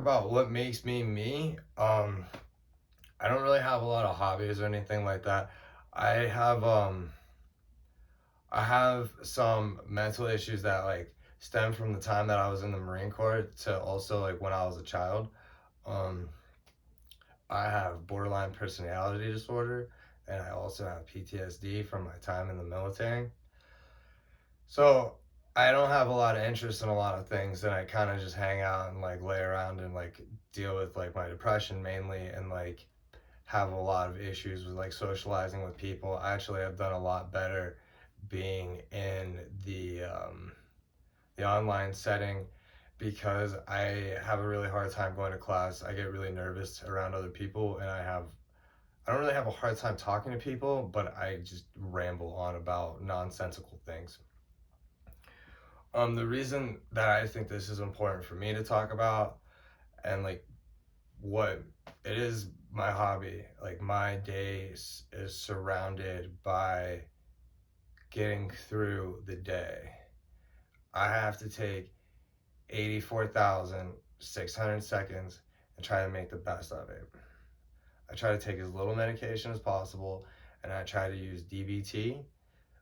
About what makes me me, I don't really have a lot of hobbies or anything like that. I have um I have some mental issues that like stem from the time that I was in the Marine Corps to also like when I was a child. Um I have borderline personality disorder and I also have PTSD from my time in the military. So I don't have a lot of interest in a lot of things and I kind of just hang out and like lay around and like deal with like my depression mainly and like have a lot of issues with like socializing with people. I actually have done a lot better being in the online setting because I have a really hard time going to class. I get really nervous around other people and I don't really have a hard time talking to people, but I just ramble on about nonsensical things. The reason that I think this is important for me to talk about and like what it is my hobby, like my day is surrounded by getting through the day. I have to take 84,600 seconds and try to make the best of it. I try to take as little medication as possible and I try to use DBT,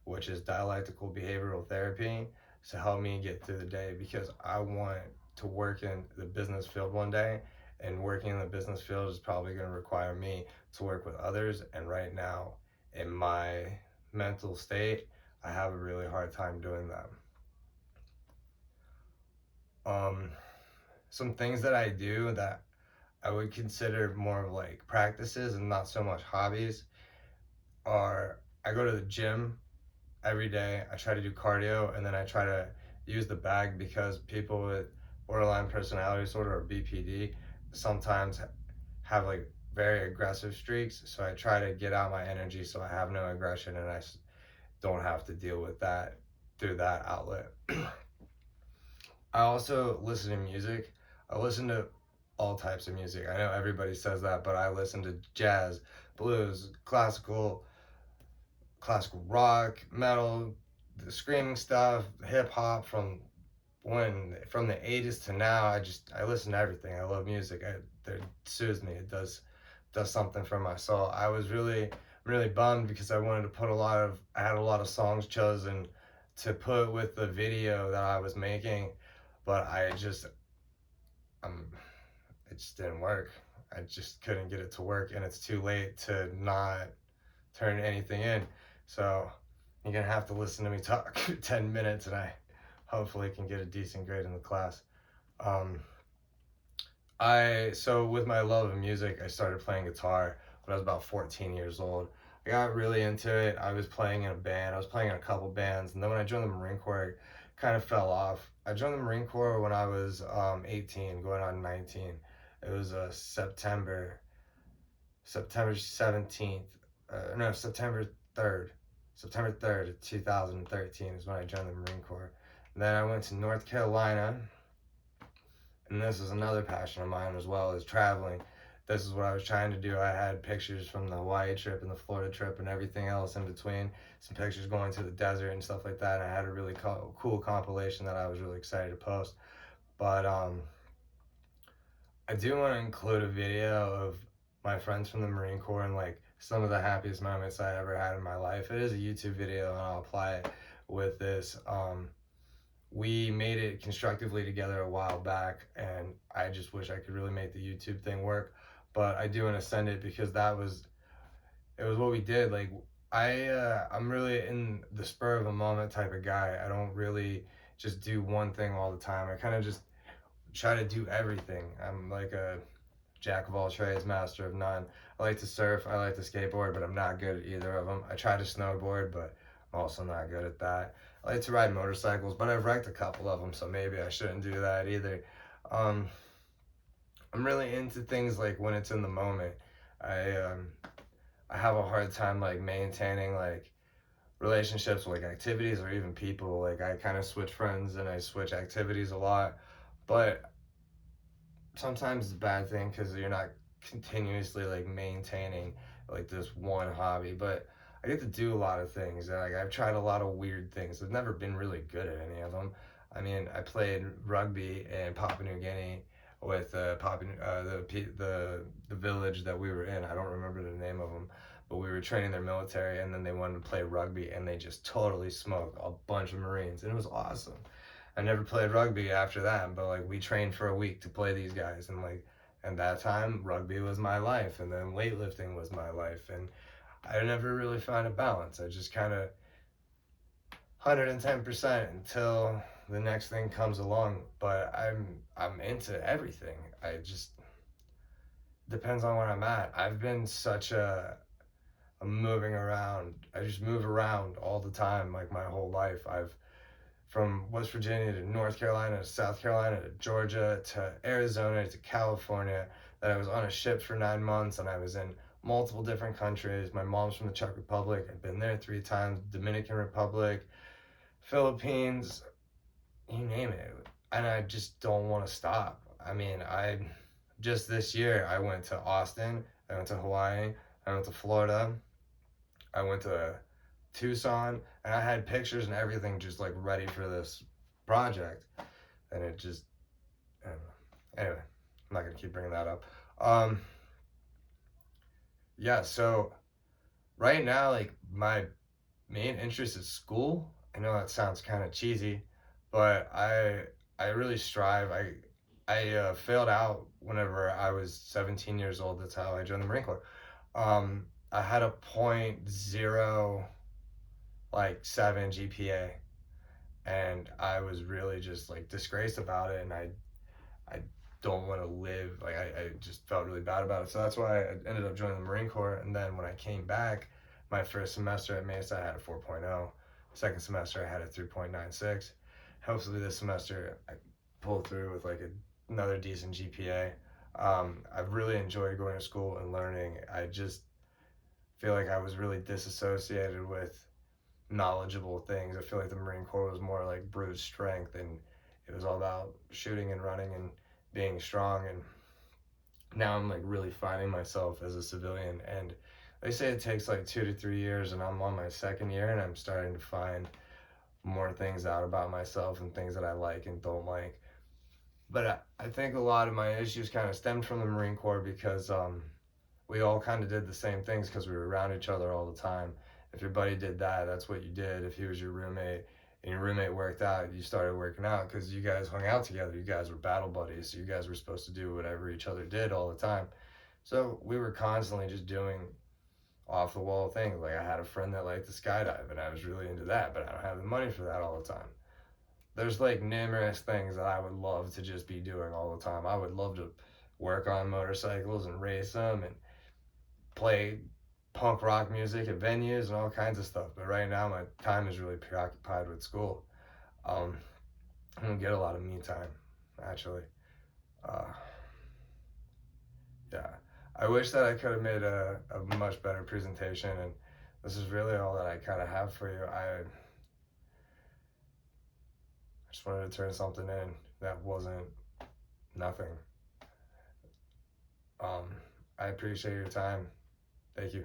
which is dialectical behavioral therapy, to help me get through the day because I want to work in the business field one day. And working in the business field is probably going to require me to work with others. And right now, in my mental state, I have a really hard time doing that. Um, some things that I do that I would consider more of like practices and not so much hobbies are I go to the gym every day. I try to do cardio and then I try to use the bag because people with borderline personality disorder or BPD sometimes have like very aggressive streaks. So I try to get out my energy so I have no aggression and don't have to deal with that through that outlet. I also listen to music. I listen to all types of music. I know everybody says that, but I listen to jazz, blues, classical rock, metal, the screaming stuff, hip hop from the 80s to now. I listen to everything. I love music. It soothes me. It does something for my soul. I was really bummed because I wanted to put I had a lot of songs chosen to put with the video that I was making, but um it just didn't work. I just couldn't get it to work and it's too late to not turn anything in. So you're gonna have to listen to me talk 10 minutes and I hopefully can get a decent grade in the class. Um, so with my love of music, I started playing guitar when I was about 14 years old. I got really into it. I was playing in a band. I was playing in a couple bands, and then when I joined the Marine Corps, I kind of fell off. I joined the Marine Corps when I was 18, going on 19. It was September 17th, no, September 3rd, 2013 is when I joined the Marine Corps. And then I went to North Carolina, and this is another passion of mine as well, is traveling. This is what I was trying to do. I had pictures from the Hawaii trip and the Florida trip and everything else in between. Some pictures going to the desert and stuff like that. And I had a really cool compilation that I was really excited to post. But I do want to include a video of my friends from the Marine Corps and like some of the happiest moments I ever had in my life. It is a YouTube video and I'll apply it with this. We made it constructively together a while back and I just wish I could really make the YouTube thing work. But I do want to send it because it was what we did. Like I'm really in the spur of a moment type of guy. I don't really just do one thing all the time. I kind of just try to do everything. I'm like a jack of all trades, master of none. I like to surf, I like to skateboard, but I'm not good at either of them. I try to snowboard, but I'm also not good at that. I like to ride motorcycles, but I've wrecked a couple of them, so maybe I shouldn't do that either. Um, I'm really into things like when it's in the moment. I um, I have a hard time like maintaining like relationships with like activities or even people. Like I kind of switch friends and I switch activities a lot, but sometimes it's a bad thing because you're not continuously like maintaining like this one hobby. But I get to do a lot of things and like I've tried a lot of weird things. I've never been really good at any of them. I mean, I played rugby in Papua New Guinea with the village that we were in. I don't remember the name of them, but we were training their military, and then they wanted to play rugby, and they just totally smoked a bunch of Marines, and it was awesome. I never played rugby after that, but like we trained for a week to play these guys, and like, and that time rugby was my life, and then weightlifting was my life, and I never really found a balance. I just kind of 110% until the next thing comes along. But I'm into everything. I just depends on where I'm at. I've been such a moving around. I just move around all the time, like my whole life. I've from West Virginia to North Carolina to South Carolina to Georgia to Arizona to California. That I was on a ship for 9 months, and I was in multiple different countries. My mom's from the Czech Republic. I've been there 3 times. Dominican Republic, Philippines, you name it. And I just don't want to stop. I mean, I just this year I went to Austin, I went to Hawaii, I went to Florida, I went to Tucson, and I had pictures and everything just like ready for this project. And it just, I don't know. Anyway, I'm not gonna keep bringing that up. Um, yeah. So right now, like my main interest is school. I know that sounds kind of cheesy, but I really strive. I failed out whenever I was 17 years old. That's how I joined the Marine Corps. I had a point zero like 7 GPA, and I was really just like disgraced about it, and I don't want to live like I just felt really bad about it. So that's why I ended up joining the Marine Corps. And then when I came back, my first semester at Mesa I had a 4.0. Second semester I had a 3.96. Hopefully this semester I pull through with like another decent GPA. I've really enjoyed going to school and learning. I just feel like I was really disassociated with knowledgeable things. I feel like the Marine Corps was more like brute strength, and it was all about shooting and running and being strong. And now I'm like really finding myself as a civilian. And they say it takes like 2 to 3 years, and I'm on my second year, and I'm starting to find more things out about myself and things that I like and don't like. But I think a lot of my issues kind of stemmed from the Marine Corps because we all kind of did the same things because we were around each other all the time. If your buddy did that, that's what you did. If he was your roommate and your roommate worked out, you started working out because you guys hung out together. You guys were battle buddies. So you guys were supposed to do whatever each other did all the time. So we were constantly just doing off the wall things. Like I had a friend that liked to skydive, and I was really into that, but I don't have the money for that all the time. There's like numerous things that I would love to just be doing all the time. I would love to work on motorcycles and race them and play punk rock music at venues and all kinds of stuff. But right now, my time is really preoccupied with school. Um, I don't get a lot of me time, actually. Uh, yeah. I wish that I could have made a much better presentation, and this is really all that I kind of have for you. I just wanted to turn something in that wasn't nothing. I appreciate your time. Thank you.